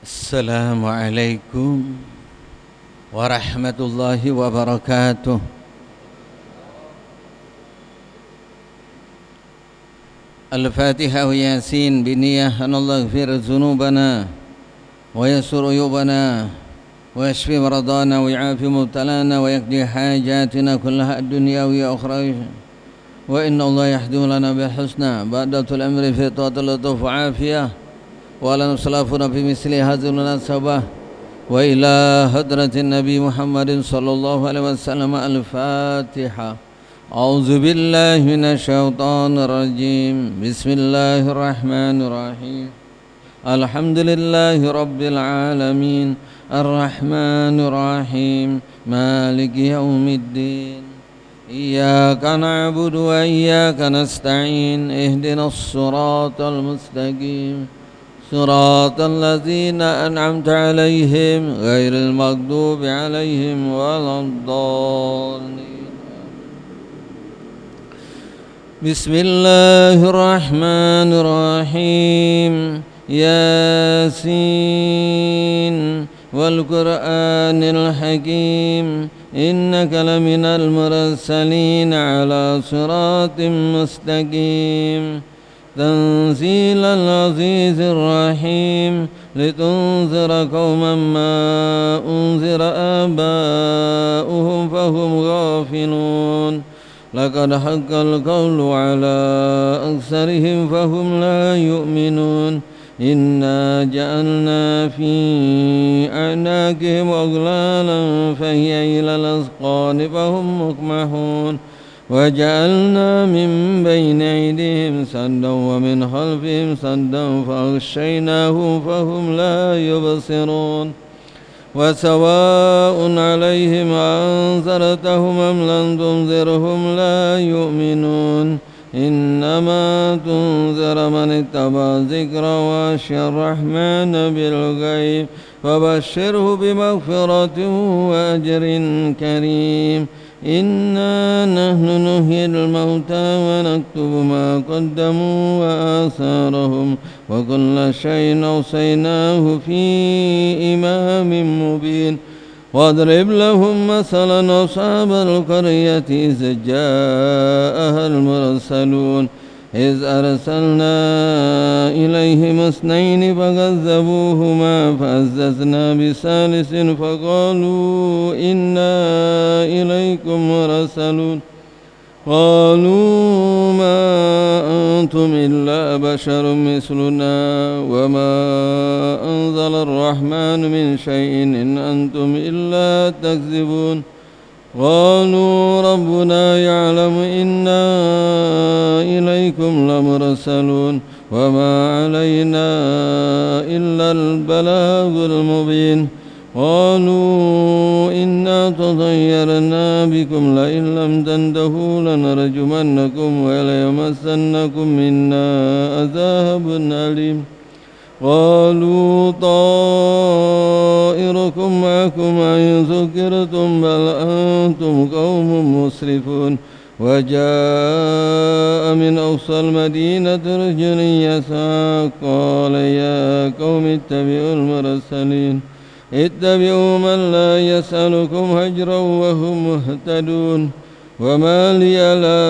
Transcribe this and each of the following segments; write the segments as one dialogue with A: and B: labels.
A: السلام عليكم ورحمة الله وبركاته. الفاتحة وياسين بنية أن الله يغفر ذنوبنا ويسر عيوبنا ويشفي مرضانا ويعافي مبتلانا ويقضي حاجاتنا كلها الدنيوية وأخرى، وإن الله يحدث لنا بالحسنى بعد الأمر في طاعة اللطف وعافية، ولا نصلافنا في مثل هذه المناسبة. وإلى حضرة النبي محمد صلى الله عليه وسلم. الفاتحة. أعوذ بالله من الشيطان الرجيم. بسم الله الرحمن الرحيم. الحمد لله رب العالمين الرحمن الرحيم مالك يوم الدين. إياك نعبد وإياك نستعين. اهدنا الصراط المستقيم صراط الذين أنعمت عليهم غير المغضوب عليهم ولا الضالين. بسم الله الرحمن الرحيم. ياسين والقرآن الحكيم إنك لمن المرسلين على صراط مستقيم. تنزيل العزيز الرحيم لتنذر قوما ما أنذر آباؤهم فهم غافلون. لقد حق القول على أكثرهم فهم لا يؤمنون. إنا جعلنا في أعناقهم أغلالا فهي إلى الأذقان فهم مقمحون. وجعلنا من بين أيديهم سدا ومن خلفهم سدا فأغشيناهم فهم لا يبصرون. وسواء عليهم أنذرتهم أم لم تنذرهم لا يؤمنون. إنما تنذر من اتبع الذكر وخشي الرحمن بالغيب فبشره بمغفرة وأجر كريم. إنا نحن نحيي الموتى ونكتب ما قدموا وآثارهم وكل شيء أوصيناه في إمام مبين. واضرب لهم مثلا أصحاب القرية إذ جاءها المرسلون إذ أرسلنا إليهم اثنين فكذبوهما فعززنا بثالث فقالوا إنا إليكم مرسلون. قالوا ما أنتم إلا بشر مثلنا وما أنزل الرحمن من شيء إن أنتم إلا تكذبون. قالوا ربنا يعلم إنا إليكم لمرسلون وما علينا إلا البلاغ المبين. قالوا إنا تطيرنا بكم لئن لم تنتهوا لنرجمنكم وليمسنكم منا عذاب أليم. قالوا طائركم معكم أئن ذكرتم بل أنتم قوم مسرفون. وجاء من أقصى المدينة رجل يسعى قال يا قوم اتبعوا المرسلين اتبعوا من لا يسألكم أجرا وهم مهتدون. وما لي لا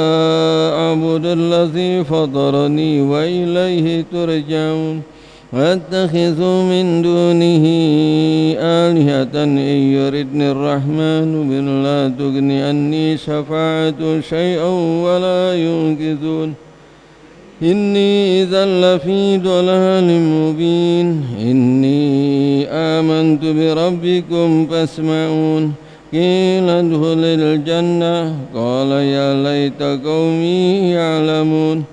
A: أعبد الذي فطرني وإليه ترجعون. واتخذ من دونه آلهة إن يردني الرحمن بلا تغن عني شفاعة شيئا ولا ينقذون. إني إذا لفي ضلال مبين. إني آمنت بربكم فاسمعون. قيل ادخل الجنة قال يا ليت قومي يعلمون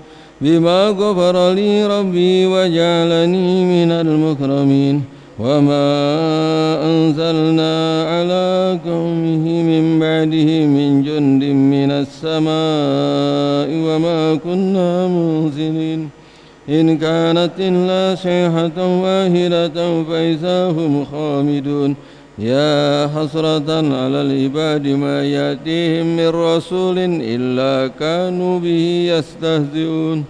A: بما غفر لي ربي وجعلني من المكرمين. وما أنزلنا على قومه من بعده من جند من السماء وما كنا منزلين. إن كانت إلا صيحة واحدة فإذا هم خامدون. يا حسرة على العباد ما يأتيهم من رسول إلا كانوا به يستهزئون.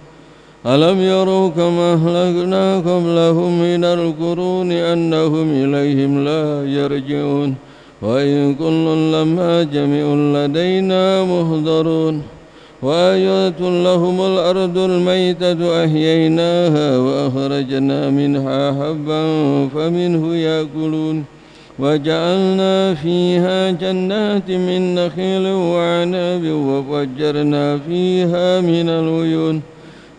A: ألم يروا كما أهلكنا قبلهم من القرون أنهم إليهم لا يرجعون وإن كل لما جميع لدينا محضرون وآيات لهم الأرض الميتة أحييناها وأخرجنا منها حبا فمنه يأكلون وجعلنا فيها جنات من نخيل وعناب وفجرنا فيها من العيون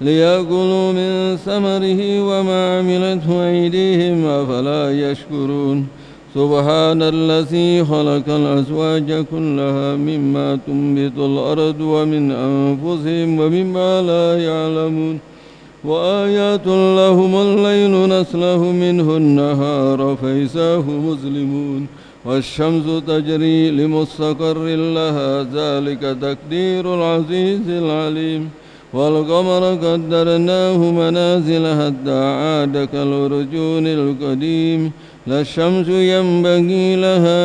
A: ليأكلوا من ثمره وما عملته أيديهم أفلا يشكرون سبحان الذي خلق الأزواج كلها مما تنبت الأرض ومن أنفسهم ومما لا يعلمون وآيات لهم الليل نسلخ منه النهار فإذا هم مظلمون والشمس تجري لمستقر لها ذلك تقدير العزيز العليم والقمر قدرناه منازل حتى عاد كالعرجون القديم لا الشمس ينبغي لها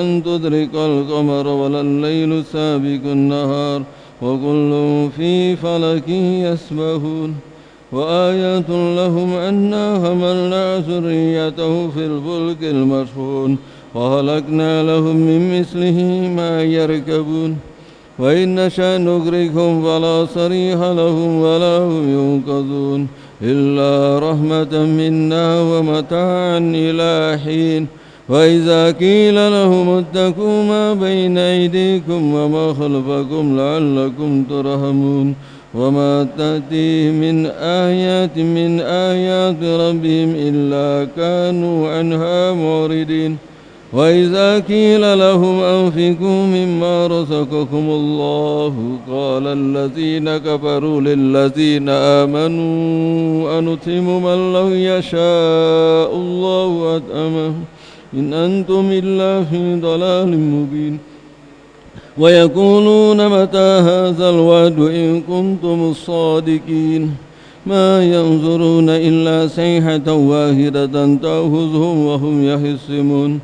A: أن تدرك القمر ولا الليل سابق النهار وكل في فلك يسبحون وآيات لهم أنا حملنا ذريته في الفلك المشحون وخلقنا لهم من مثله ما يركبون وإن نشأ نغرقهم فلا صريخ لهم ولا هم ينقذون إلا رحمة منا ومتاعا إلى حين وإذا قيل لهم اتقوا ما بين أيديكم وما خلفكم لعلكم ترحمون وما تأتي من آيات ربهم إلا كانوا عنها معرضين وإذا قيل لهم أنفقوا مما رزقكم الله قال الذين كفروا للذين آمنوا أنطعم من لو يشاء الله أطعمه إن أنتم إلا في ضلال مبين ويقولون متى هذا الوعد إن كنتم الصادقين ما ينظرون إلا صيحة واحدة تأخذهم وهم يخصمون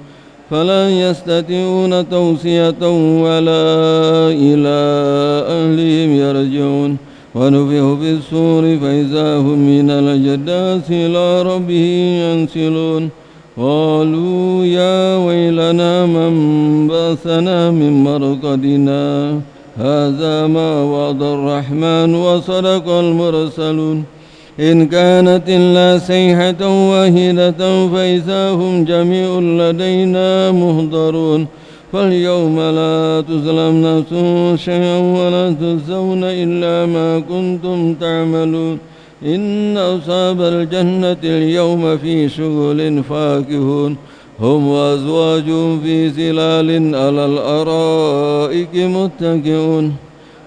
A: فلا يستطيعون توصية ولا إلى أهلهم يرجعون ونفخ في الصور فإذا هم من الأجداث إلى ربهم ينسلون قالوا يا ويلنا من بعثنا من مرقدنا هذا ما وعد الرحمن وصدق المرسلون إن كانت إلا صيحة واحدة فإذا هم جميع لدينا محضرون فاليوم لا تظلم نفس شيئا ولا تجزون إلا ما كنتم تعملون إن أصحاب الجنة اليوم في شغل فاكهون هم وأزواجهم في ظلال على الأرائك متكئون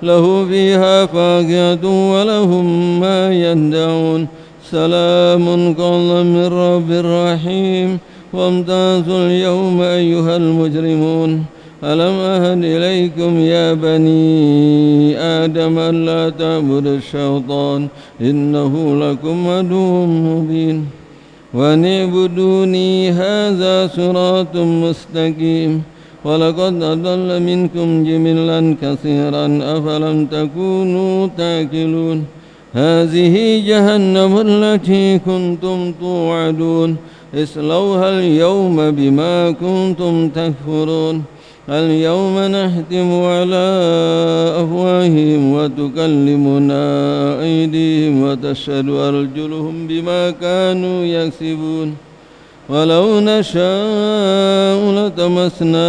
A: له فيها فاكهة ولهم ما يدعون سلام قولا من رب رحيم وامتازوا اليوم أيها المجرمون ألم أهد إليكم يا بني آدم ألا تعبدوا الشيطان إنه لكم عدو مبين وأن اعبدوني هذا صراط مستقيم ولقد أضل منكم جبلا كثيرا أفلم تكونوا تأكلون هذه جهنم التي كنتم توعدون اصلوها اليوم بما كنتم تكفرون اليوم نختم على أفواههم وتكلمنا أيديهم وتشهد أرجلهم بما كانوا يكسبون ولو نشاء لطمسنا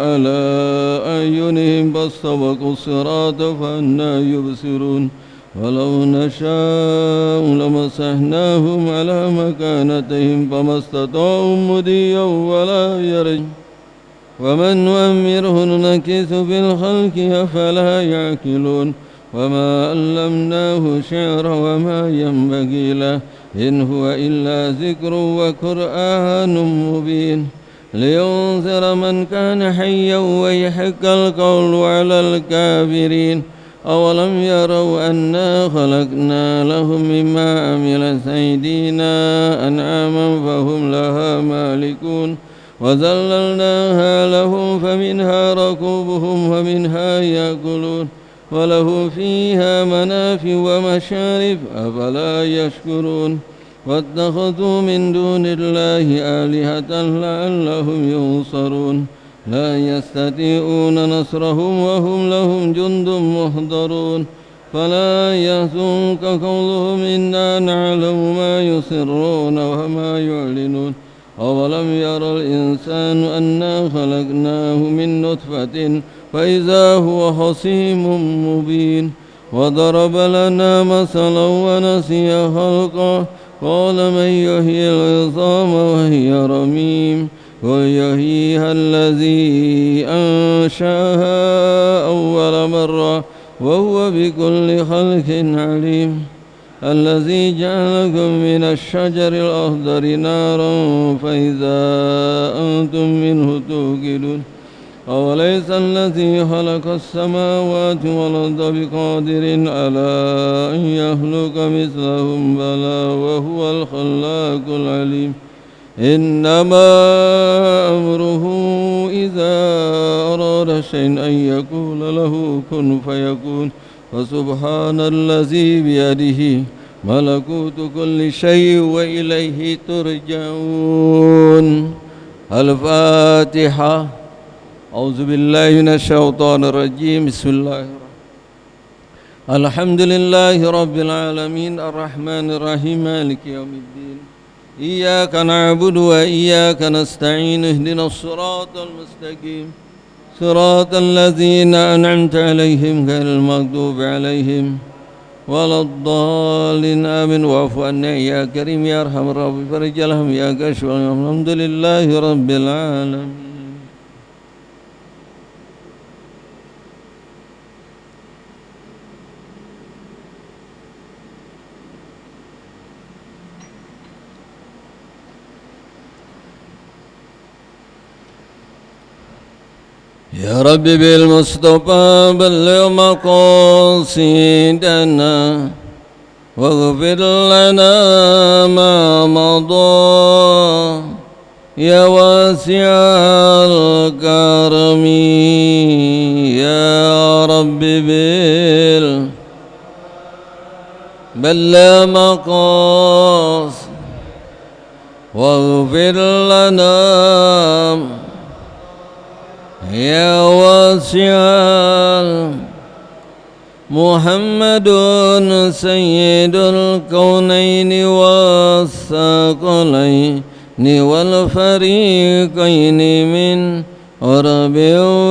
A: على أعينهم فاستبقوا الصراط فأنى يبصرون ولو نشاء لمسحناهم على مكانتهم فما استطاعوا مضيا ولا يرجعون ومن نؤمره ننكثه في الخلق أفلا يعقلون وما علمناه شعر وما ينبغي له إن هو إلا ذكر وقرآن مبين لينذر من كان حيا ويحق القول على الكافرين أولم يروا أنا خلقنا لهم مما عملت أيدينا أنعاما فهم لها مالكون وذللناها لهم فمنها ركوبهم ومنها يأكلون وله فيها منافع ومشارب أفلا يشكرون واتخذوا من دون الله آلهة لعلهم ينصرون لا يستطيعون نصرهم وهم لهم جند محضرون فلا يحزنك قولهم إنا نعلم ما يسرون وما يعلنون أولم ير الإنسان أنا خلقناه من نطفة فإذا هو خصيم مبين وضرب لنا مثلا ونسي خلقه قال من يحيي العظام وهي رميم قل يحييها الذي أنشأها أول مرة وهو بكل خلق عليم الذي جعلكم من الشجر الأخضر نارا فإذا أنتم منه توقدون أوليس الذي خلق السماوات والأرض بقادر على أن يخلق مثلهم بلى وهو الخلاق العليم إنما أمره إذا أراد شيئا أن يقول له كن فيكون فسبحان الذي بيده ملكوت كل شيء وإليه ترجعون. الفاتحة. أعوذ بالله من الشيطان الرجيم. بسم الله الرحمن الرحيم. الحمد لله رب العالمين الرحمن الرحيم مالك يوم الدين إياك نعبد وإياك نستعين اهدنا الصراط المستقيم صراط الذين أنعمت عليهم غير المغضوب عليهم ولا الضالين آمين واعف عنا يا كريم يا أرحم الراحمين فرج لهم يا كاشف الحمد لله رب العالمين. يا رب بالمصطفى بلغ مقاصدنا واغفر لنا ما مضى يا واسع الكرم يا رب بلغ مقاصد واغفر لنا يا واسع محمد سيد الكونين والثقلين والفريقين من عرب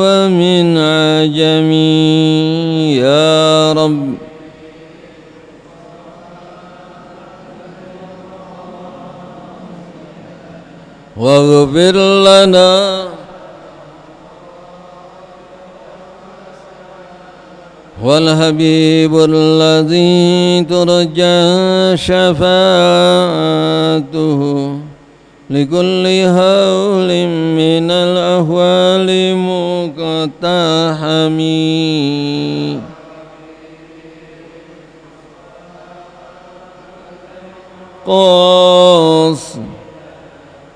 A: ومن عجم يا رب واغفر لنا والحبيب الذي ترجى شفاعته لكل هول من الأهوال مقتحم قاص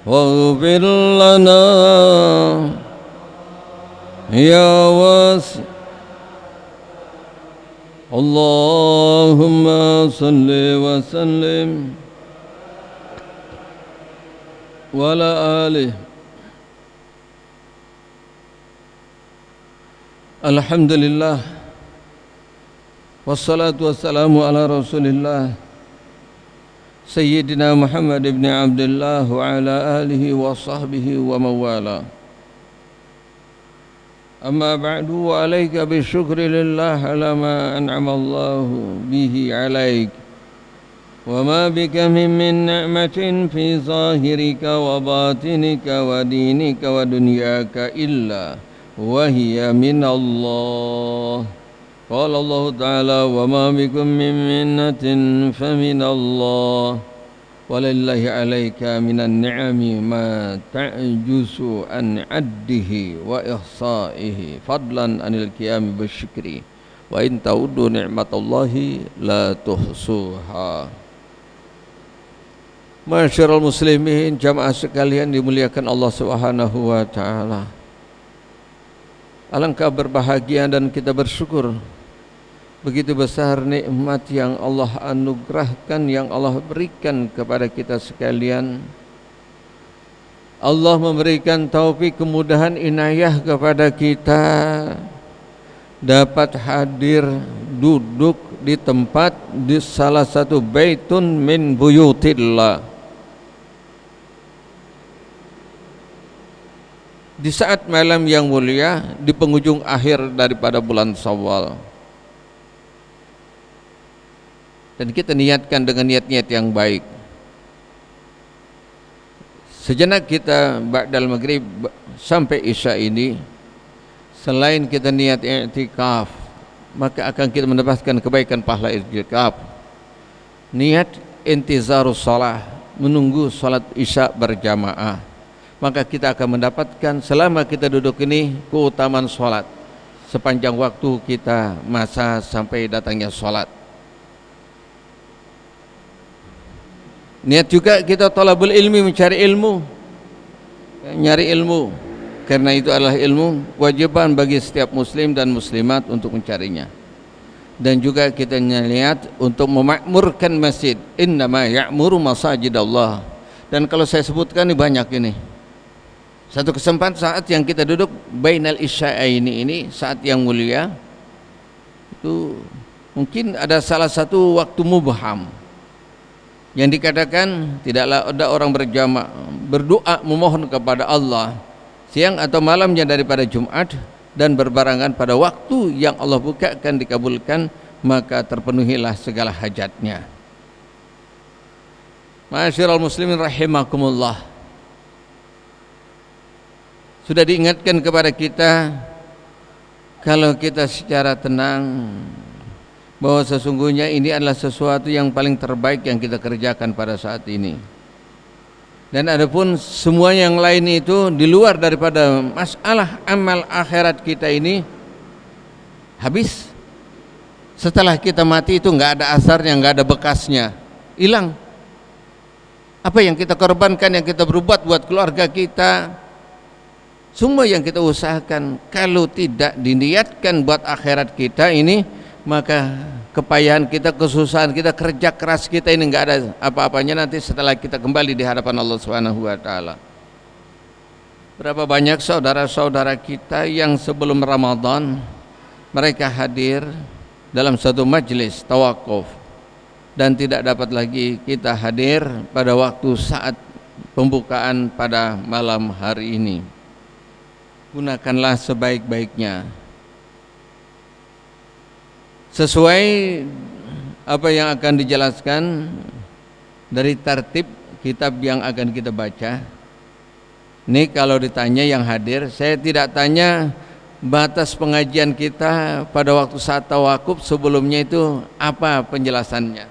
A: واغفر لنا يا واسع اللهم صل وسلم وعلى آله. Alhamdulillah wassalatu wassalamu ala rasulillah Sayyidina Muhammad ibn Abdullah wa ala alihi wa sahbihi wa mawala. أما بعد وعليك بالشكر لله على ما أنعم الله به عليك وما بك من نعمة في ظاهرك وباطنك ودينك ودنياك إلا وهي من الله. قال الله تعالى وما بكم من منة فمن الله ولله عليك من النعم ما تعجز عن عده وإحصائه فضلا عن القيام بالشكر وإن تعودوا نعمة الله لا تحصوها. Masyarul muslimin, jamaah sekalian dimuliakan Allah Subhanahu wa taala. Alangkah berbahagia dan kita bersyukur Begitu besar nikmat yang Allah anugerahkan, yang Allah berikan kepada kita sekalian. Allah memberikan taufik, kemudahan, inayah kepada kita dapat hadir duduk di tempat di salah satu baitun min buyutillah di saat malam yang mulia, di penghujung akhir daripada bulan Syawal. Dan kita niatkan dengan niat-niat yang baik. Sejenak kita ba'dal maghrib sampai isya ini, selain kita niat i'tikaf, maka akan kita mendapatkan kebaikan pahala i'tikaf. Niat intizarus shalah, menunggu salat isya berjamaah, maka kita akan mendapatkan selama kita duduk ini keutamaan salat sepanjang waktu kita masa sampai datangnya salat. Niat juga kita talabul ilmi, mencari ilmu, nyari ilmu, karena itu adalah ilmu wajiban bagi setiap muslim dan muslimat untuk mencarinya. Dan juga kita niat untuk memakmurkan masjid, innama ya'muru masajidallah. Dan kalau saya sebutkan ini banyak ini. Satu kesempatan saat yang kita duduk bainal isya'aini ini, saat yang mulia, itu mungkin ada salah satu waktu mubham yang dikatakan tidaklah ada orang berjamaah berdoa memohon kepada Allah siang atau malamnya daripada Jumat dan berbarengan pada waktu yang Allah bukakan dikabulkan, maka terpenuhilah segala hajatnya. Ma'asyiral muslimin rahimakumullah, sudah diingatkan kepada kita kalau kita secara tenang bahwa sesungguhnya ini adalah sesuatu yang paling terbaik yang kita kerjakan pada saat ini. Dan adapun semua yang lain itu di luar daripada masalah amal akhirat kita ini habis. Setelah kita mati itu nggak ada asarnya, nggak ada bekasnya, hilang. Apa yang kita korbankan, yang kita berbuat buat keluarga kita, semua yang kita usahakan, kalau tidak diniatkan buat akhirat kita ini, maka kepayahan kita, kesusahan kita, kerja keras kita ini enggak ada apa-apanya nanti setelah kita kembali di hadapan Allah Subhanahu wa taala. Berapa banyak saudara-saudara kita yang sebelum Ramadan mereka hadir dalam satu majelis tawakuf dan tidak dapat lagi kita hadir pada waktu saat pembukaan pada malam hari ini. Gunakanlah sebaik-baiknya sesuai apa yang akan dijelaskan dari tertib kitab yang akan kita baca. Ini kalau ditanya yang hadir, saya tidak tanya batas pengajian kita pada waktu saat tawakuf sebelumnya itu apa penjelasannya.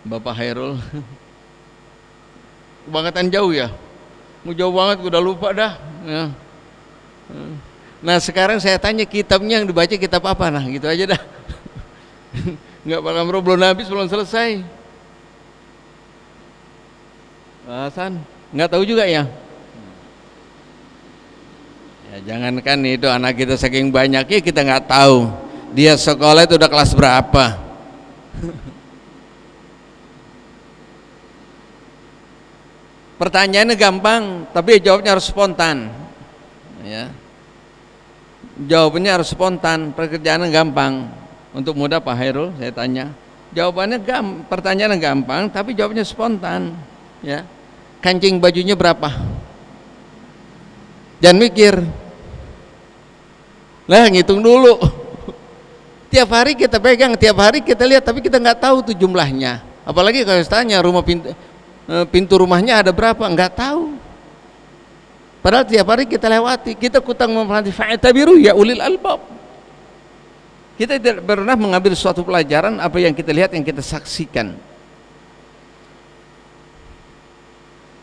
A: Bapak Hairul kebangetan jauh ya, mau jauh banget udah lupa dah ya. Nah sekarang saya tanya kitabnya yang dibaca kitab apa, nah gitu aja dah. Nggak bakal belum habis, belum selesai. Hasan nggak tahu juga ya. Ya jangankan itu anak kita saking banyaknya kita nggak tahu dia sekolah itu udah kelas berapa. Pertanyaannya gampang, tapi jawabnya harus spontan. Ya. Jawabannya harus spontan, pekerjaannya gampang. Untuk mudah Pak Hairul, saya tanya. Jawabannya pertanyaannya gampang, tapi jawabnya spontan. Ya. Kancing bajunya berapa? Jangan mikir. Lah ngitung dulu. Tiap hari kita pegang, tiap hari kita lihat, tapi kita nggak tahu tuh jumlahnya. Apalagi kalau tanya rumah pintu rumahnya ada berapa, nggak tahu. Padahal tiap hari kita lewati, kita kutang memperhati fa'tabiru ya ulil albab. Kita tidak pernah mengambil suatu pelajaran apa yang kita lihat, yang kita saksikan.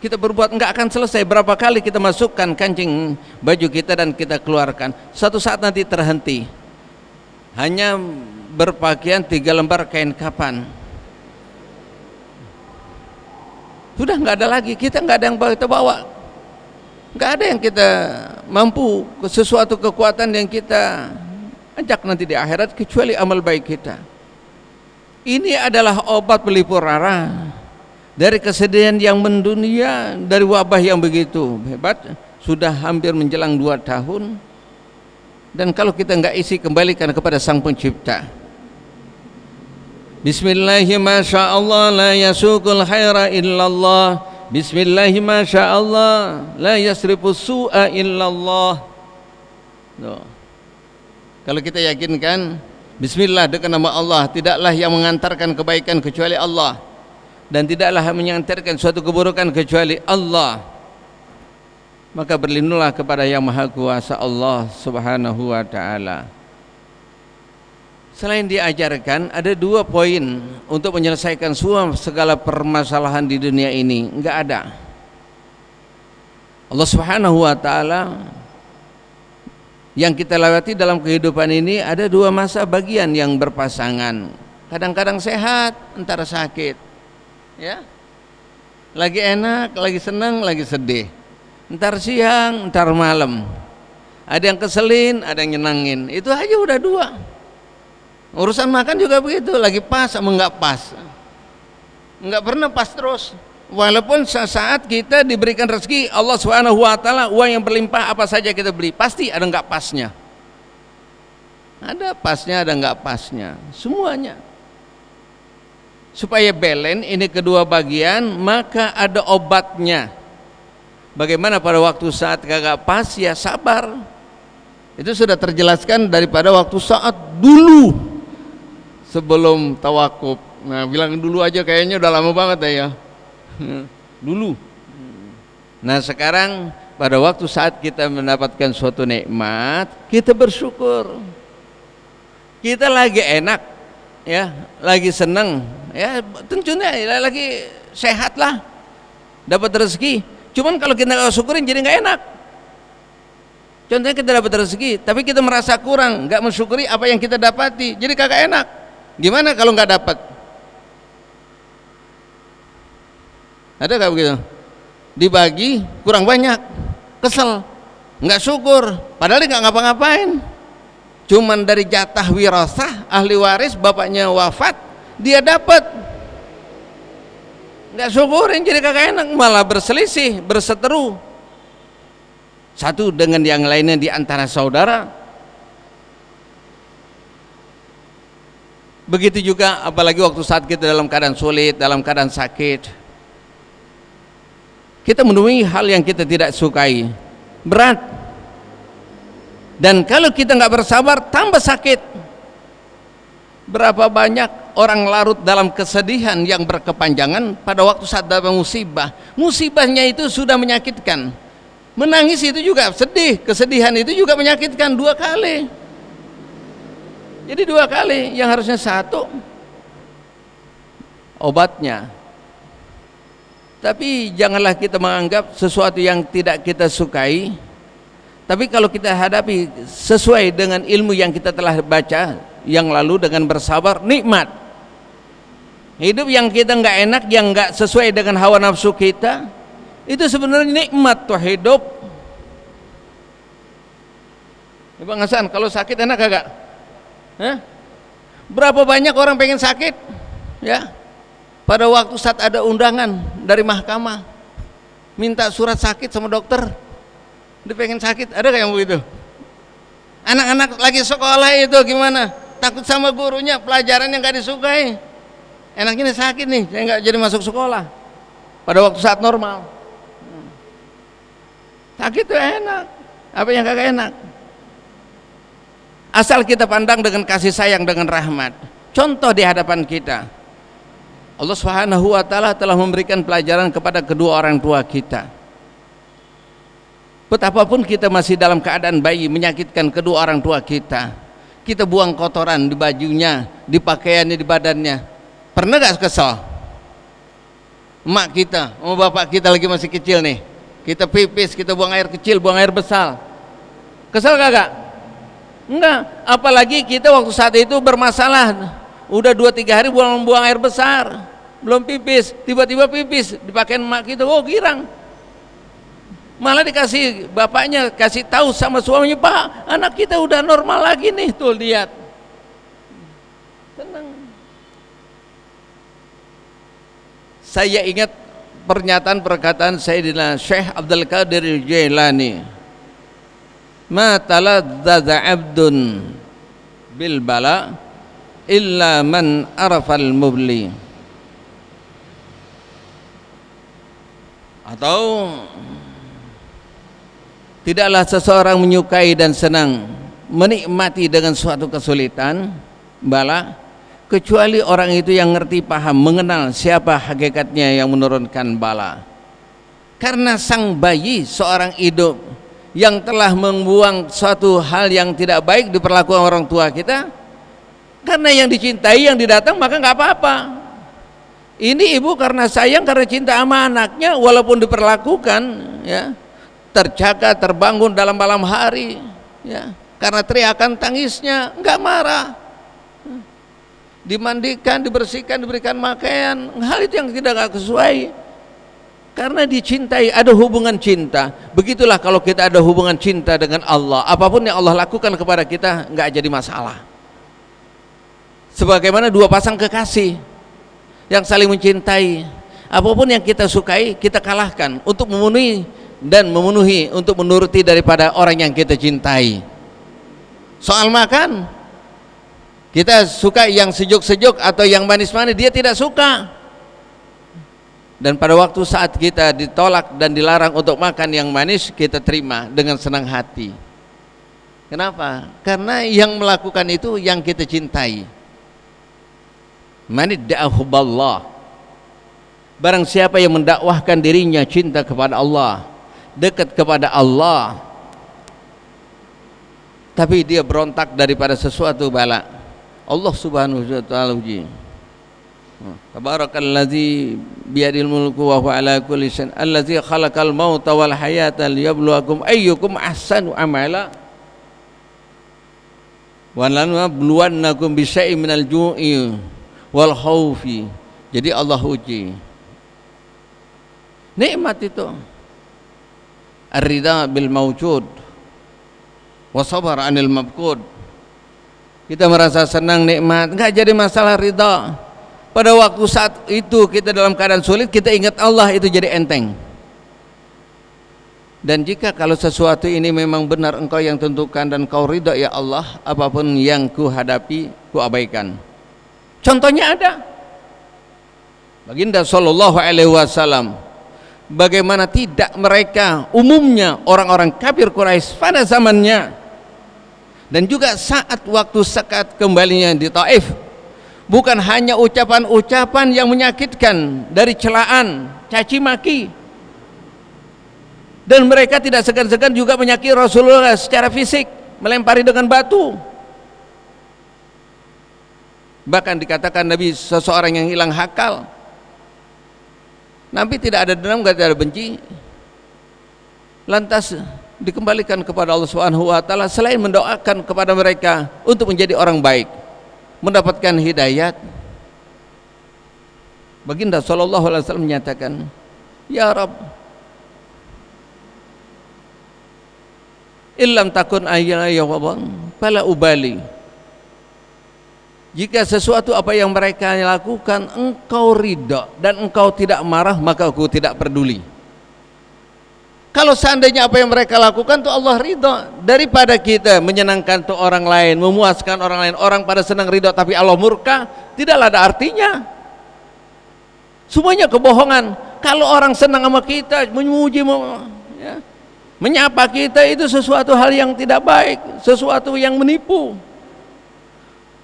A: Kita berbuat nggak akan selesai. Berapa kali kita masukkan kancing baju kita dan kita keluarkan, suatu saat nanti terhenti. Hanya berpakaian 3 lembar kain kapan. Sudah nggak ada lagi, kita nggak ada yang kita bawa. Nggak ada yang kita mampu, sesuatu kekuatan yang kita ajak nanti di akhirat kecuali amal baik kita. Ini adalah obat pelipur rara dari kesedihan yang mendunia, dari wabah yang begitu hebat. Sudah hampir menjelang 2 tahun, dan kalau kita nggak isi, kembalikan kepada Sang Pencipta. Bismillahi masyaallah la yasukul khaira illallah. Bismillahi masyaallah la yasrifus su'a illallah. Kalau kita yakinkan bismillah dengan nama Allah, tidaklah yang mengantarkan kebaikan kecuali Allah, dan tidaklah mengantarkan suatu keburukan kecuali Allah, maka berlindunglah kepada Yang Maha Kuasa Allah Subhanahu wa ta'ala. Selain diajarkan, ada 2 poin untuk menyelesaikan semua segala permasalahan di dunia ini. Enggak ada. Allah Subhanahu wa ta'ala yang kita lewati dalam kehidupan ini, ada 2 masa bagian yang berpasangan. Kadang-kadang sehat, entar sakit, ya. Lagi enak, lagi senang, lagi sedih. Entar siang, entar malam. Ada yang keselin, ada yang nyenangin. Itu aja udah 2. Urusan makan juga begitu, lagi pas sama enggak pas. Enggak pernah pas terus. Walaupun saat kita diberikan rezeki Allah Subhanahu wa taala, uang yang berlimpah, apa saja kita beli, pasti ada enggak pasnya. Ada pasnya, ada enggak pasnya, semuanya. Supaya balance ini kedua bagian, maka ada obatnya. Bagaimana pada waktu saat kagak pas, ya sabar. Itu sudah terjelaskan daripada waktu saat dulu sebelum tawakuf. Nah, bilang dulu aja kayaknya udah lama banget ya. Dulu. Nah, sekarang pada waktu saat kita mendapatkan suatu nikmat, kita bersyukur. Kita lagi enak, ya, lagi senang, ya, tentunya lagi sehat lah, dapat rezeki. Cuman kalau kita nggak syukurin jadi nggak enak. Contohnya kita dapat rezeki, tapi kita merasa kurang, nggak mensyukuri apa yang kita dapati, jadi kagak enak. Gimana kalau nggak dapat? Ada nggak begitu? Dibagi kurang banyak, kesel, nggak syukur, padahal dia nggak ngapa-ngapain. Cuman dari jatah wirasah, ahli waris, bapaknya wafat, dia dapat. Nggak syukurin jadi kagak enak, malah berselisih, berseteru satu dengan yang lainnya di antara saudara. Begitu juga apalagi waktu saat kita dalam keadaan sulit, dalam keadaan sakit, kita menemui hal yang kita tidak sukai, berat, dan kalau kita nggak bersabar tambah sakit. Berapa banyak orang larut dalam kesedihan yang berkepanjangan pada waktu saat dapat musibah. Musibahnya itu sudah menyakitkan, menangis itu juga sedih, kesedihan itu juga menyakitkan 2 kali. Jadi 2 kali, yang harusnya 1 obatnya. Tapi janganlah kita menganggap sesuatu yang tidak kita sukai, tapi kalau kita hadapi sesuai dengan ilmu yang kita telah baca yang lalu, dengan bersabar, nikmat. Hidup yang kita nggak enak, yang nggak sesuai dengan hawa nafsu kita, itu sebenarnya nikmat tuh hidup. Bang Hasan, kalau sakit enak kagak? Berapa banyak orang pengen sakit, ya, pada waktu saat ada undangan dari mahkamah minta surat sakit sama dokter, dia pengen sakit. Ada kayak begitu? Anak-anak lagi sekolah itu gimana? Takut sama gurunya, pelajaran yang gak disukai, enaknya nih sakit nih, saya nggak jadi masuk sekolah. Pada waktu saat normal sakit tuh enak, apa yang kagak enak? Asal kita pandang dengan kasih sayang, dengan rahmat. Contoh di hadapan kita, Allah Subhanahu wa ta'ala telah memberikan pelajaran kepada kedua orang tua kita. Betapapun kita masih dalam keadaan bayi, menyakitkan kedua orang tua kita, kita buang kotoran di bajunya, di pakaiannya, di badannya, pernah gak kesel? Emak kita, bapak kita lagi masih kecil nih, kita pipis, kita buang air kecil, buang air besar, kesel kagak? Enggak. Apalagi kita waktu saat itu bermasalah, udah 2-3 hari buang air besar, belum pipis, tiba-tiba pipis di pakaian emak kita, oh girang. Malah dikasih bapaknya kasih tahu sama suaminya, Pak, anak kita udah normal lagi nih, tuh lihat. Tenang. Saya ingat pernyataan perkataan Sayyidina Syekh Abdul Qadir Jailani, ma taladzaza 'abdun bil bala illa man arafal mubli. Atau tidaklah seseorang menyukai dan senang menikmati dengan suatu kesulitan bala kecuali orang itu yang ngerti, paham, mengenal siapa hakikatnya yang menurunkan bala. Karena sang bayi seorang hidup yang telah membuang suatu hal yang tidak baik diperlakukan orang tua kita, karena yang dicintai yang didatang maka nggak apa-apa. Ini ibu karena sayang, karena cinta sama anaknya, walaupun diperlakukan ya terjaga, terbangun dalam malam hari ya, karena teriakan tangisnya nggak marah, dimandikan, dibersihkan, diberikan pakaian, hal itu yang tidak sesuai karena dicintai, ada hubungan cinta. Begitulah kalau kita ada hubungan cinta dengan Allah, apapun yang Allah lakukan kepada kita nggak jadi masalah. Sebagaimana dua pasang kekasih yang saling mencintai, apapun yang kita sukai kita kalahkan untuk memenuhi dan memenuhi, untuk menuruti daripada orang yang kita cintai. Soal makan, kita suka yang sejuk-sejuk atau yang manis-manis, dia tidak suka. Dan pada waktu saat kita ditolak dan dilarang untuk makan yang manis, kita terima dengan senang hati. Kenapa? Karena yang melakukan itu yang kita cintai. Manidda'ahuballah, barang siapa yang mendakwahkan dirinya cinta kepada Allah, dekat kepada Allah, tapi dia berontak daripada sesuatu bala, Allah subhanahu wa ta'ala uji. Tabarakalladzi biyadil mulku wa huwa ala kulli syai'in alladzi khalaqal mauta wal hayata liyabluwakum ayyukum ahsanu amala wa lanabluwannakum bisyai'in minal ju'i wal khaufi. Jadi Allah uji. Nikmat itu ar-ridha bil mawjud wa sabar anil mabqud. Kita merasa senang, nikmat, enggak jadi masalah ridha. Pada waktu saat itu kita dalam keadaan sulit, kita ingat Allah, itu jadi enteng. Dan jika kalau sesuatu ini memang benar engkau yang tentukan dan kau ridha ya Allah, apapun yang ku hadapi ku abaikan. Contohnya ada Baginda sallallahu alaihi wasallam, bagaimana tidak mereka umumnya orang-orang kafir Quraisy pada zamannya, dan juga saat waktu sekat kembalinya di Taif, bukan hanya ucapan-ucapan yang menyakitkan dari celaan, caci maki, dan mereka tidak segan-segan juga menyakiti Rasulullah secara fisik, melempari dengan batu. Bahkan dikatakan Nabi seseorang yang hilang akal. Nabi tidak ada dendam, tidak ada benci, lantas dikembalikan kepada Allah Subhanahu wa ta'ala, selain mendoakan kepada mereka untuk menjadi orang baik, mendapatkan hidayat. Baginda sallallahu alaihi wasallam menyatakan, ya Rabb, illam takun ayyana ya wabang fala ubali. Jika sesuatu apa yang mereka lakukan engkau ridha dan engkau tidak marah, maka aku tidak peduli. Kalau seandainya apa yang mereka lakukan itu Allah ridha, daripada kita menyenangkan tuh orang lain, memuaskan orang lain, orang pada senang ridha tapi Allah murka, tidaklah ada artinya. Semuanya kebohongan. Kalau orang senang sama kita, memuji, ya, menyapa kita, itu sesuatu hal yang tidak baik, sesuatu yang menipu.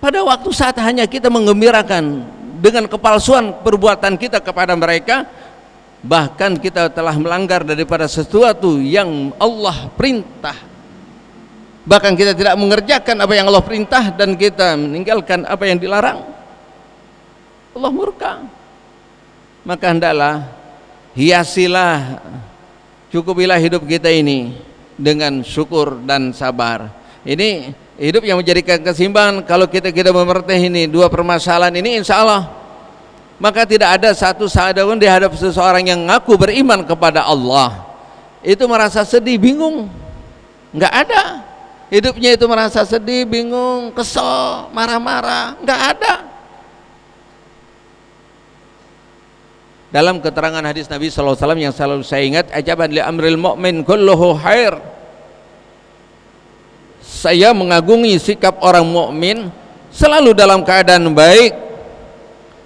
A: Pada waktu saat hanya kita menggembirakan dengan kepalsuan perbuatan kita kepada mereka, bahkan kita telah melanggar daripada sesuatu yang Allah perintah. Bahkan kita tidak mengerjakan apa yang Allah perintah dan kita meninggalkan apa yang dilarang. Allah murka. Maka hendaklah hiasilah, cukupilah hidup kita ini dengan syukur dan sabar. Ini hidup yang menjadikan keseimbangan. Kalau kita memerhati ini dua permasalahan ini, insya Allah maka tidak ada satu saat pun di hadap seseorang yang ngaku beriman kepada Allah itu merasa sedih, bingung. Nggak ada. Hidupnya itu merasa sedih, bingung, kesel, marah-marah, nggak ada. Dalam keterangan hadis Nabi SAW yang selalu saya ingat, ajaban li amril mu'min kulluhu khair. Saya mengagumi sikap orang mukmin, selalu dalam keadaan baik,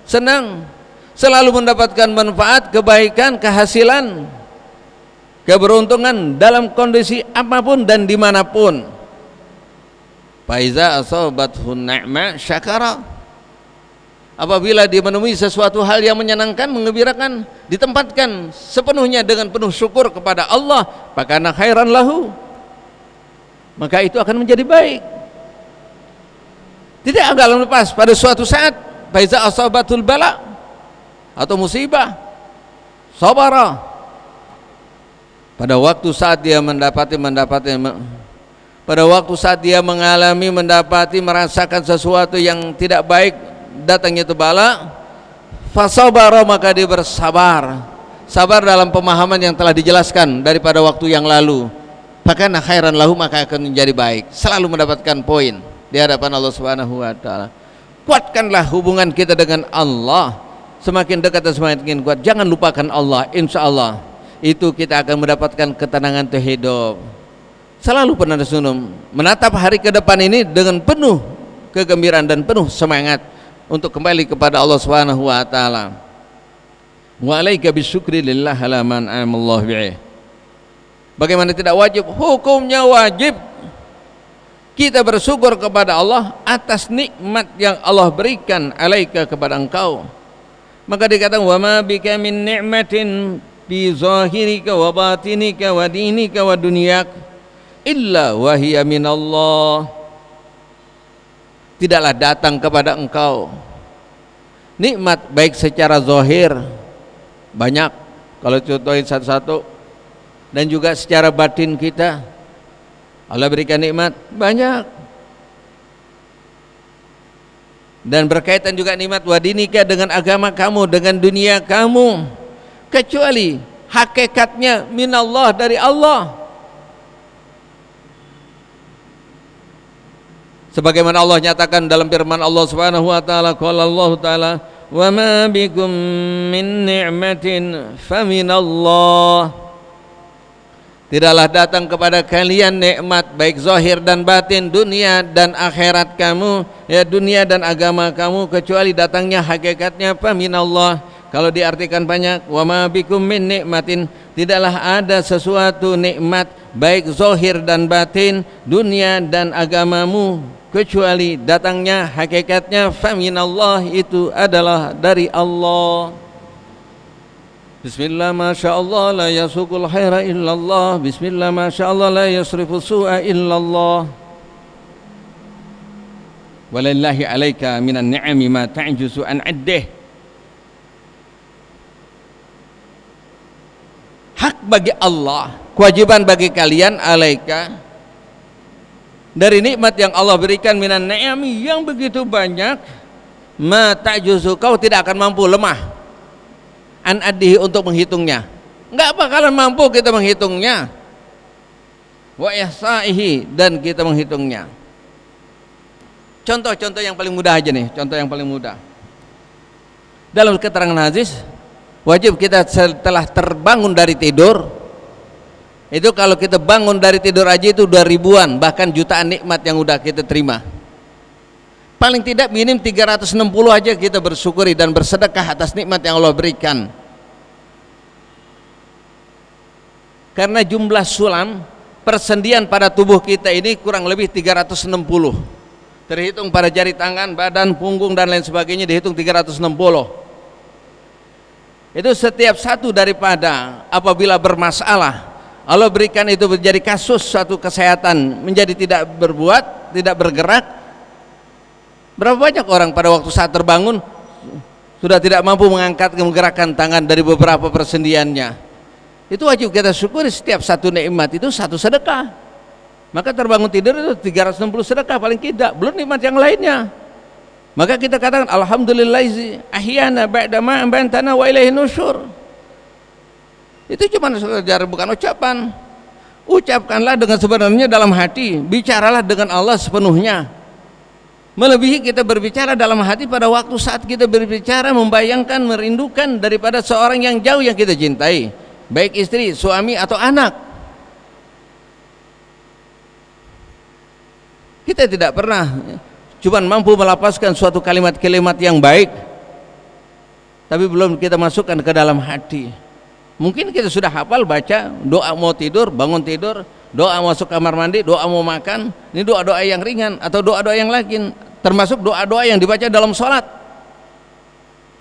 A: senang, selalu mendapatkan manfaat, kebaikan, kehasilan, keberuntungan dalam kondisi apapun dan dimanapun. Faiza asabathu ni'mah syakara. Apabila dia menemui sesuatu hal yang menyenangkan, menggembirakan, ditempatkan sepenuhnya dengan penuh syukur kepada Allah, fakana khairan lahu, maka itu akan menjadi baik. Tidak akan lepas pada suatu saat faiza asabatul bala atau musibah, sabara, pada waktu saat dia pada waktu saat dia mengalami, mendapati, merasakan sesuatu yang tidak baik, datangnya itu bala, fasabara, maka dia bersabar. Sabar dalam pemahaman yang telah dijelaskan daripada waktu yang lalu. Fakana khairan lahu, maka akan menjadi baik. Selalu mendapatkan poin di hadapan Allah Subhanahu wa taala. Kuatkanlah hubungan kita dengan Allah. Semakin dekat dan semakin kuat. Jangan lupakan Allah. Insya Allah itu kita akan mendapatkan ketenangan hidup. Selalu pernah sunum menatap hari ke depan ini dengan penuh kegembiraan dan penuh semangat untuk kembali kepada Allah Subhanahu wa taala. Wa alaika bisyukri lillah ala man amallahu bihi. Bagaimana tidak wajib? Hukumnya wajib. Kita bersyukur kepada Allah atas nikmat yang Allah berikan alaika kepada engkau. Maka dikatakan wa ma bika min ni'matin bi zahirika wa batinika wa dinika wa dunyak illa wahiyya minallah. Tidaklah datang kepada engkau nikmat baik secara zahir, banyak kalau contohin satu-satu, dan juga secara batin kita Allah berikan nikmat banyak, dan berkaitan juga nikmat wadinika dengan agama kamu, dengan dunia kamu, kecuali hakikatnya minallah, dari Allah. Sebagaimana Allah nyatakan dalam firman Allah Subhanahu wa taala, qala Allah taala, "Wa ma bikum min ni'matin faminallah." Tidaklah datang kepada kalian nikmat baik zahir dan batin, dunia dan akhirat kamu, ya dunia dan agama kamu, kecuali datangnya hakikatnya faminallah. Kalau diartikan banyak, wa ma bikum min nikmatin, tidaklah ada sesuatu nikmat baik zahir dan batin, dunia dan agamamu, kecuali datangnya hakikatnya faminallah, itu adalah dari Allah. Bismillah masyaallah la yasuqul khaira illallah, bismillah masyaallah la yasrifu su'a illallah. Walillahi alaika minan ni'ami ma ta'juzu an addih. Hak bagi Allah, kewajiban bagi kalian, alaika, dari nikmat yang Allah berikan, minan ni'ami, yang begitu banyak, ma ta'juzu, kau tidak akan mampu, lemah, an addihi, untuk menghitungnya. Enggak bakalan mampu kita menghitungnya. Wa ihsa'ihi, dan kita menghitungnya. Contoh-contoh yang paling mudah aja nih, contoh yang paling mudah. Dalam keterangan hadis, wajib kita setelah terbangun dari tidur, itu kalau kita bangun dari tidur aja itu 2000-an bahkan jutaan nikmat yang udah kita terima. Paling tidak minim 360 aja kita bersyukuri dan bersedekah atas nikmat yang Allah berikan. Karena jumlah sulam persendian pada tubuh kita ini kurang lebih 360. Terhitung pada jari tangan, badan, punggung dan lain sebagainya, dihitung 360. Itu setiap satu daripada apabila bermasalah, Allah berikan itu menjadi kasus suatu kesehatan, menjadi tidak berbuat, tidak bergerak. Berapa banyak orang pada waktu saat terbangun sudah tidak mampu menggerakkan tangan dari beberapa persendiannya. Itu wajib kita syukuri, setiap satu nikmat itu satu sedekah. Maka terbangun tidur itu 360 sedekah paling tidak, belum nikmat yang lainnya. Maka kita katakan alhamdulillahi ahyana ba'da ma ambatana wa ilaihi nusyur. Itu cuma sekedar, bukan ucapan. Ucapkanlah dengan sebenarnya dalam hati, bicaralah dengan Allah sepenuhnya. Melebihi kita berbicara dalam hati pada waktu saat kita berbicara, membayangkan, merindukan daripada seorang yang jauh yang kita cintai, baik istri, suami atau anak. Kita tidak pernah cuma mampu melapaskan suatu kalimat-kalimat yang baik, tapi belum kita masukkan ke dalam hati. Mungkin kita sudah hafal baca doa mau tidur, bangun tidur, doa masuk kamar mandi, doa mau makan. Ini doa-doa yang ringan atau doa-doa yang lain, termasuk doa-doa yang dibaca dalam sholat,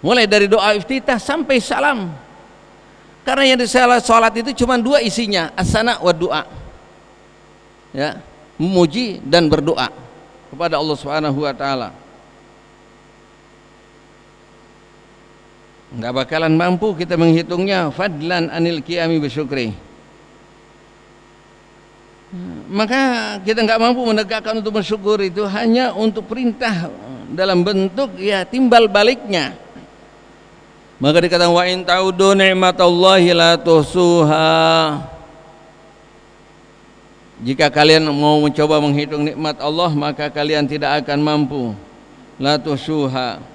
A: mulai dari doa iftitah sampai salam. Karena yang di sholat itu cuma dua isinya, as-sana wa doa, ya, memuji dan berdoa kepada Allah Subhanahu wa taala. Enggak bakalan mampu kita menghitungnya, fadlan anil qiyami bisyukri. Maka kita enggak mampu menegakkan untuk bersyukur itu hanya untuk perintah dalam bentuk ya timbal baliknya. Maka dikatakan wa in ta'udu ni'matallahi la tuhsuha. Jika kalian mau mencoba menghitung nikmat Allah, maka kalian tidak akan mampu. La tuhsuha.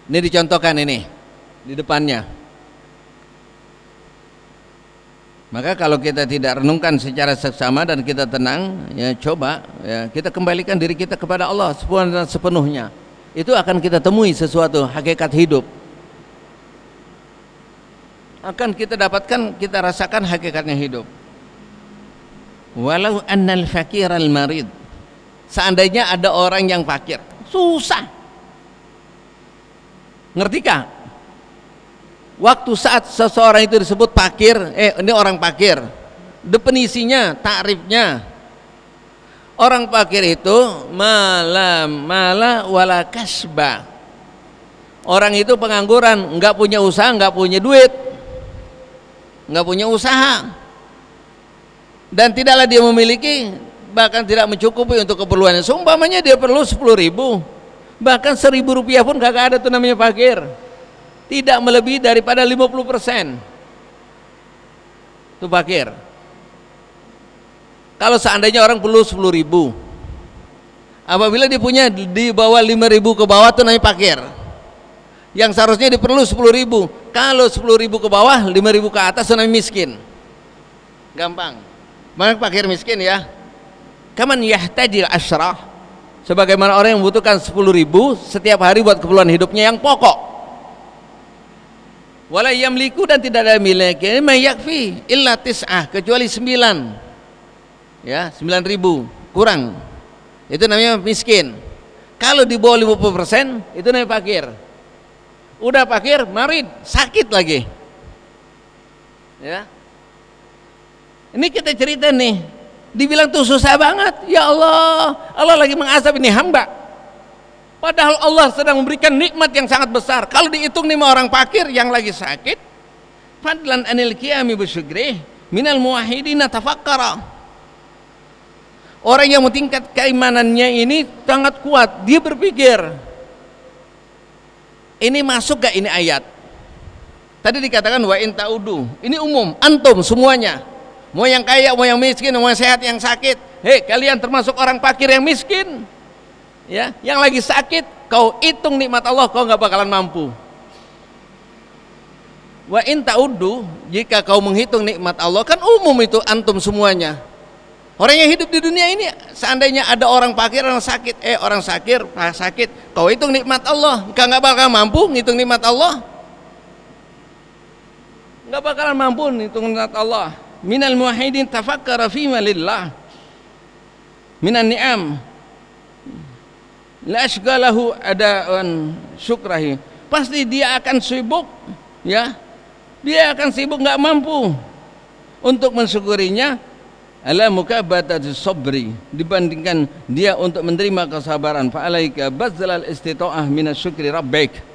A: Ini dicontohkan ini di depannya. Maka kalau kita tidak renungkan secara seksama dan kita tenang, ya coba ya kita kembalikan diri kita kepada Allah sepenuhnya. Itu akan kita temui sesuatu hakikat hidup. Akan kita dapatkan, kita rasakan hakikatnya hidup. Walau annal fakiral marid. Seandainya ada orang yang fakir, susah. Ngertikah? Waktu saat seseorang itu disebut fakir, ini orang fakir, definisinya, takrifnya, orang fakir itu mala wala kasba. Orang itu pengangguran, nggak punya usaha, nggak punya duit, nggak punya usaha, dan tidaklah dia memiliki, bahkan tidak mencukupi untuk keperluannya. Seumpamanya dia perlu 10.000, bahkan 1.000 rupiah pun kagak ada, tuh namanya fakir. Tidak melebihi daripada 50%. Itu fakir. Kalau seandainya orang perlu 10.000, apabila dia punya di bawah 5.000 ke bawah, itu namanya fakir. Yang seharusnya dia perlu 10.000. Kalau 10.000 ke bawah, 5.000 ke atas, itu namanya miskin. Gampang. Maka fakir miskin ya. Kaman yahtajil asyrah. Sebagaimana orang yang membutuhkan 10.000 setiap hari buat keperluan hidupnya yang pokok. Wala yamliku, dan tidak ada miliknya ma yakfi illa tis'ah, kecuali 9. Ya, 9.000 kurang. Itu namanya miskin. Kalau di bawah 50%, itu namanya fakir. Udah fakir, marid, sakit lagi. Ya. Ini kita cerita nih. Dibilang tuh susah banget, ya Allah, Allah lagi mengazab ini hamba. Padahal Allah sedang memberikan nikmat yang sangat besar. Kalau dihitung nih orang fakir yang lagi sakit, fadlan anil qiyami bisyukri minal muwahhidina tafakkara. Orang yang tingkat keimanannya ini sangat kuat, dia berpikir, ini masuk gak ini ayat? Tadi dikatakan wa in ta'udu, ini umum, antum semuanya. Mau yang kaya, mau yang miskin, mau yang sehat, yang sakit. Hei, kalian termasuk orang fakir yang miskin, ya, yang lagi sakit. Kau hitung nikmat Allah, kau nggak bakalan mampu. Wa in ta'uddu, jika kau menghitung nikmat Allah, kan umum itu antum semuanya. Orang yang hidup di dunia ini, seandainya ada orang fakir, orang sakit, orang sakit, kau hitung nikmat Allah, kau nggak bakalan mampu ngitung nikmat Allah. Nggak bakalan mampu ngitung nikmat Allah. Minal muwahhidin tafakkara fima lillah minan ni'am la ashgalahu adaan syukrahi. Pasti dia akan sibuk, ya, dia akan sibuk, nggak mampu untuk mensyukurinya, ala mukabatati sabri, dibandingkan dia untuk menerima kesabaran. Fa alaika bazlal istita'ah minasyukri rabbik.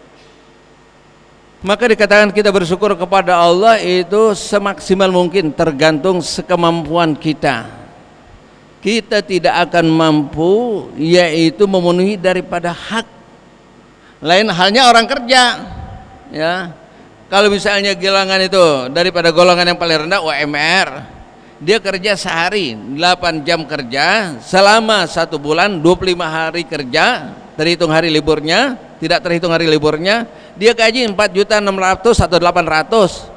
A: Maka dikatakan kita bersyukur kepada Allah itu semaksimal mungkin, tergantung sekemampuan kita. kita tidak akan mampu yaitu memenuhi daripada hak. Lain halnya orang kerja, ya. Kalau misalnya Gilangan itu daripada golongan yang paling rendah UMR, dia kerja sehari 8 jam kerja selama 1 bulan 25 hari kerja, terhitung hari liburnya, tidak terhitung hari liburnya, dia gaji 4.600.000 atau 800.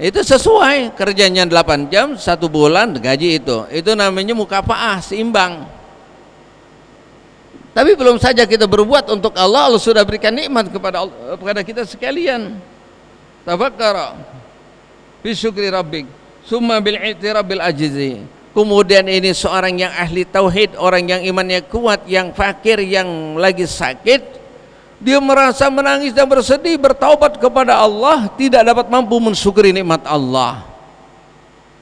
A: Itu sesuai kerjanya 8 jam 1 bulan gaji itu namanya mukafaah, seimbang. Tapi belum saja kita berbuat untuk Allah, Allah sudah berikan nikmat kepada kita sekalian. Tafakkara bi syukri rabbik summa bil i'tiraf bil ajzi. Kemudian ini seorang yang ahli tauhid, orang yang imannya kuat, yang fakir, yang lagi sakit, dia merasa menangis dan bersedih, bertaubat kepada Allah, tidak dapat mampu mensyukuri nikmat Allah.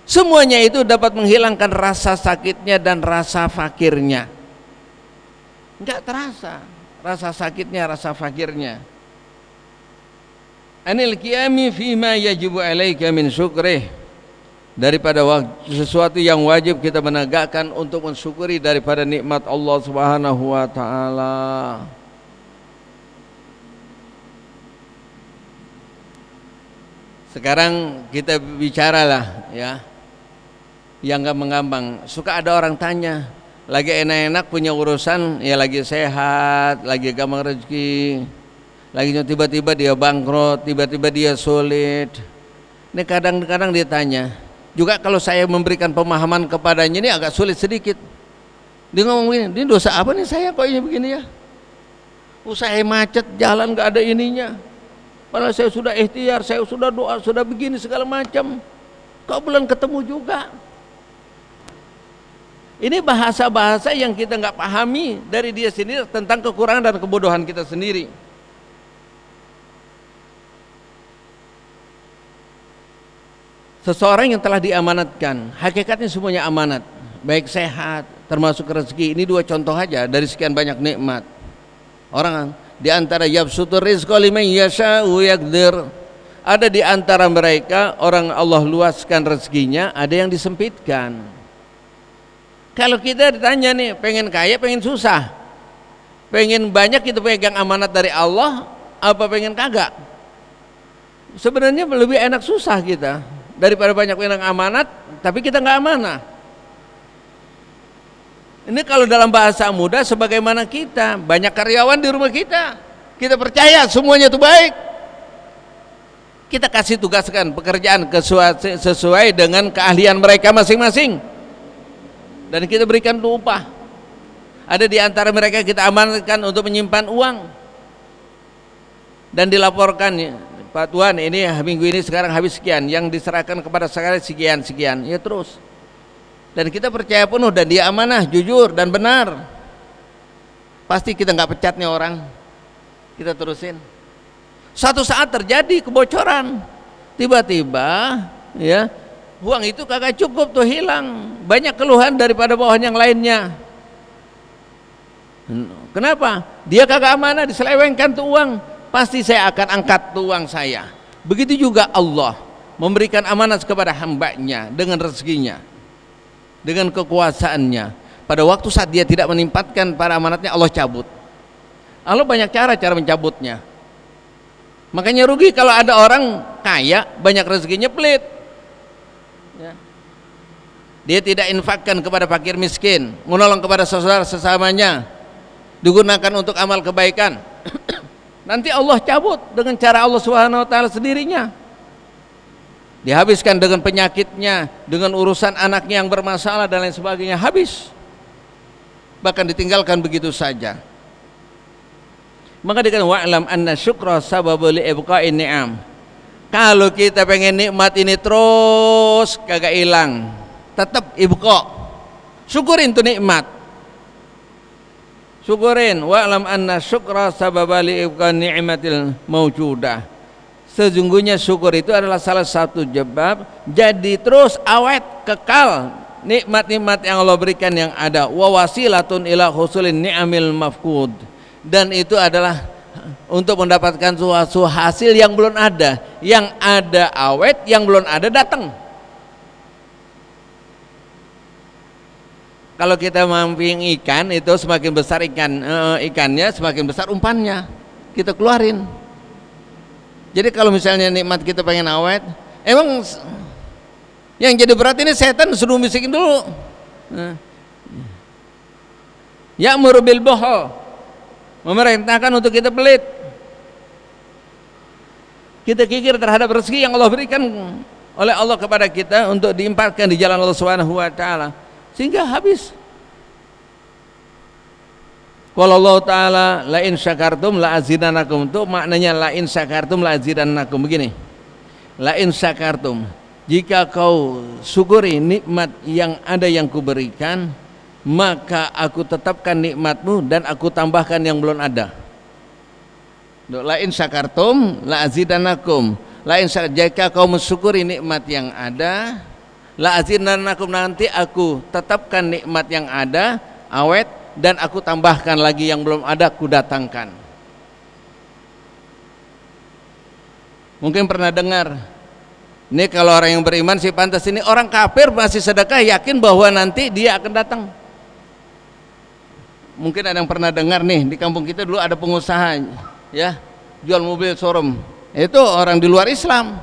A: Semuanya itu dapat menghilangkan rasa sakitnya dan rasa fakirnya. Enggak terasa rasa sakitnya, rasa fakirnya. Anil qiyami fima yajibu alaika min syukrih, daripada sesuatu yang wajib kita menegakkan untuk mensyukuri daripada nikmat Allah Subhanahu wa taala. Sekarang kita bicaralah ya yang gampang-gampang. Suka ada orang tanya, lagi enak-enak punya urusan, ya lagi sehat, lagi gampang rezeki, lagi tiba-tiba dia bangkrut, tiba-tiba dia sulit. Ini kadang-kadang dia tanya, juga kalau saya memberikan pemahaman kepadanya ini agak sulit sedikit. Dia ngomong begini, ini dosa apa nih saya kok ini begini ya? Usaha macet, jalan gak ada ininya. Padahal saya sudah ikhtiar, saya sudah doa, sudah begini segala macam. Kok belum ketemu juga? Ini bahasa-bahasa yang kita nggak pahami dari dia sendiri tentang kekurangan dan kebodohan kita sendiri. Seseorang yang telah diamanatkan, hakikatnya semuanya amanat, baik sehat, termasuk rezeki. Ini 2 contoh aja dari sekian banyak nikmat. Orang di antara yabsutur rizqa liman yasha'u yaqdir. Ada di antara mereka orang Allah luaskan rezekinya, ada yang disempitkan. Kalau kita ditanya nih, pengen kaya, pengen susah, pengen banyak kita pegang amanat dari Allah, apa pengen kagak? Sebenarnya lebih enak susah kita daripada banyak pegang amanat, tapi kita nggak amanah. Ini kalau dalam bahasa muda, sebagaimana kita banyak karyawan di rumah kita percaya semuanya itu baik, kita kasih tugaskan pekerjaan sesuai dengan keahlian mereka masing-masing, dan kita berikan upah. Ada di antara mereka kita amanatkan untuk menyimpan uang dan dilaporkan, Pak Tuan ini minggu ini sekarang habis sekian, yang diserahkan kepada saya sekian, ya terus. Dan kita percaya penuh dan dia amanah, jujur dan benar. Pasti kita nggak pecat nih orang, kita terusin. Suatu saat terjadi kebocoran, tiba-tiba ya uang itu kagak cukup tuh, hilang. Banyak keluhan daripada bawahan yang lainnya. Kenapa? Dia kagak amanah, diselewengkan tuh uang. Pasti saya akan angkat tuh uang saya. Begitu juga Allah memberikan amanat kepada hambanya dengan rezekinya, dengan kekuasaannya. Pada waktu saat dia tidak menempatkan para amanatnya, Allah cabut. Allah banyak cara mencabutnya. Makanya rugi kalau ada orang kaya, banyak rezekinya, pelit ya. Dia tidak infakkan kepada fakir miskin, menolong kepada saudara sesamanya, digunakan untuk amal kebaikan. Nanti Allah cabut dengan cara Allah Subhanahu wa taala sendirinya. Dihabiskan dengan penyakitnya, dengan urusan anaknya yang bermasalah dan lain sebagainya, habis. Bahkan ditinggalkan begitu saja. Maka dikatakan wa'lam anna syukra sababu li ibqa'in ni'am. Kalau kita pengen nikmat ini terus kagak hilang, tetap ibqa. Syukurin tuh nikmat. Syukurin, wa'lam anna syukra sababa li ibqa'in ni'matil mawjudah. Sesungguhnya syukur itu adalah salah satu sebab jadi terus awet kekal nikmat-nikmat yang Allah berikan yang ada. Wa wasilatun ila husulin ni'amil mafqud. Dan itu adalah untuk mendapatkan suatu hasil yang belum ada, yang ada awet, yang belum ada datang. kalau kita mancing ikan itu semakin besar ikannya semakin besar umpannya kita keluarin. Jadi kalau misalnya nikmat kita pengen awet, emang yang jadi berat ini setan suruh bisikin dulu. Ya'muru bil bukhul, memerintahkan untuk kita pelit. Kita kikir terhadap rezeki yang Allah berikan oleh Allah kepada kita untuk diinfakkan di jalan Allah Subhanahu wa taala sehingga habis. Qala Allah taala la in syakartum la azidannakum, itu maknanya la in syakartum la azidannakum. Begini, la in syakartum, jika kau syukuri nikmat yang ada yang kuberikan, maka aku tetapkan nikmatmu dan aku tambahkan yang belum ada. La in syakartum la azidannakum, la in jika kau mensyukuri nikmat yang ada, la azidannakum, nanti aku tetapkan nikmat yang ada awet dan aku tambahkan lagi yang belum ada, aku datangkan. Mungkin pernah dengar, ini kalau orang yang beriman sih pantas, ini orang kafir masih sedekah yakin bahwa nanti dia akan datang. Mungkin ada yang pernah dengar nih, di kampung kita dulu ada pengusaha ya, jual mobil showroom, itu orang di luar Islam.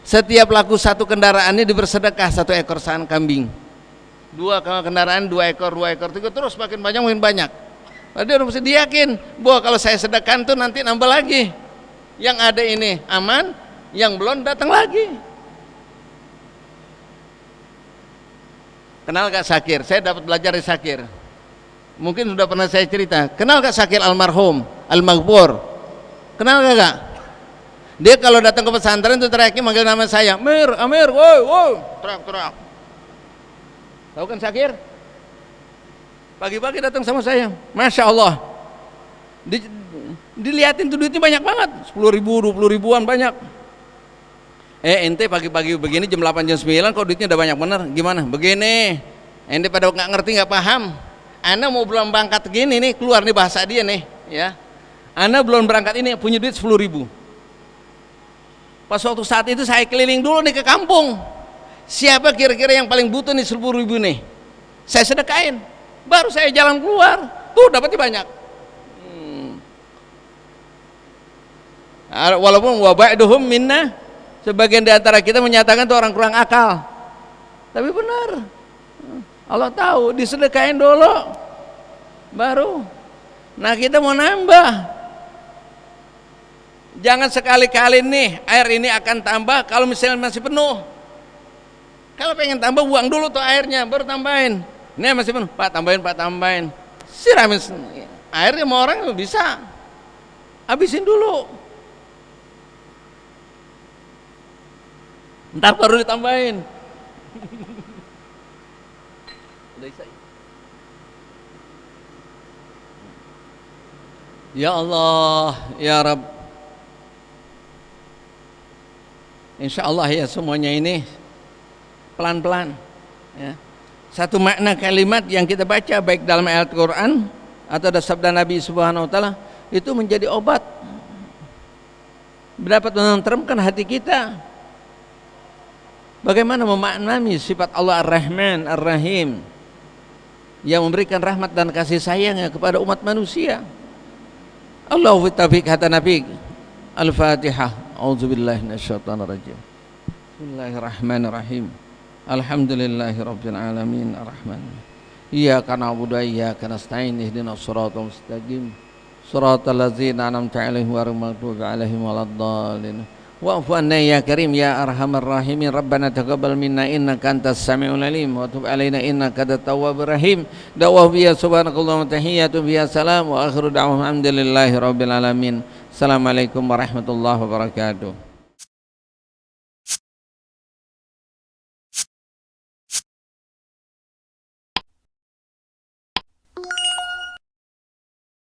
A: Setiap laku satu kendaraannya dibersedekah 1 ekor kambing, 2 kendaraan 2 ekor 3, terus makin banyak. Dia yakin bahwa kalau saya sedekah itu nanti nambah lagi, yang ada ini aman, yang belum datang lagi. Kenal gak Syakir? Saya dapat belajar dari Syakir, mungkin sudah pernah saya cerita. Kenal gak Syakir almarhum Al-Maghfur? Kenal gak? Dia kalau datang ke pesantren itu teriaknya manggil nama saya, Amir, woi, teriak. Tahu kan Syakir? Pagi-pagi datang sama saya, Masya Allah, dilihatin tuh duitnya banyak banget, 10.000, 20.000-an banyak. Ente pagi-pagi begini jam 8 jam 9 kok duitnya udah banyak bener, gimana? Begini, ente pada nggak ngerti, nggak paham. Ana mau belum berangkat gini nih, keluar nih bahasa dia nih ya, Ana belum berangkat ini punya duit 10.000. Pas waktu saat itu saya keliling dulu nih ke kampung, siapa kira-kira yang paling butuh nih 10.000 nih, saya sedekain, baru saya jalan keluar, tuh dapatnya banyak. Walaupun waba'duhum minna, sebagian di antara kita menyatakan itu orang kurang akal, tapi benar, Allah tahu, disedekain dulu baru. Nah kita mau nambah, jangan sekali-kali nih air ini akan tambah kalau misalnya masih penuh. Kalau pengen tambah buang dulu tuh airnya, baru tambahin. Ini masih penuh, Pak tambahin, siramin airnya mau orang bisa, habisin dulu, ntar baru ditambahin. Ya Allah, ya Rabb, insya Allah ya semuanya ini pelan-pelan ya. Satu makna kalimat yang kita baca baik dalam ayat Quran atau ada sabda Nabi Subhanahu wa taala itu menjadi obat, dapat menenteramkan hati kita. Bagaimana memaknai sifat Allah Ar-Rahman Ar-Rahim yang memberikan rahmat dan kasih sayangnya kepada umat manusia. Allahu taufiq kata Nabi. Al-Fatihah. A'udzubillahi minasyaitonirrajim. Bismillahirrahmanirrahim. Alhamdulillahirabbil alamin arrahman. Iyyaka na'budu wa iyyaka nasta'in ihdinas siratal mustaqim. Siratal ladzina an'amta 'alaihim ghairil maghdubi 'alaihim waladdallin. Wa'fu 'anna ya karim ya arhamar rahimin. Rabbana taqabbal minna innaka antas samiul alim wa tub 'alaina innaka antat tawwabur rahim. Da'wa biya subhanakallahumma tahiyyatu biya salam wa akhiru da'wahum alhamdulillahi rabbil alamin. Assalamualaikum warahmatullahi wabarakatuh.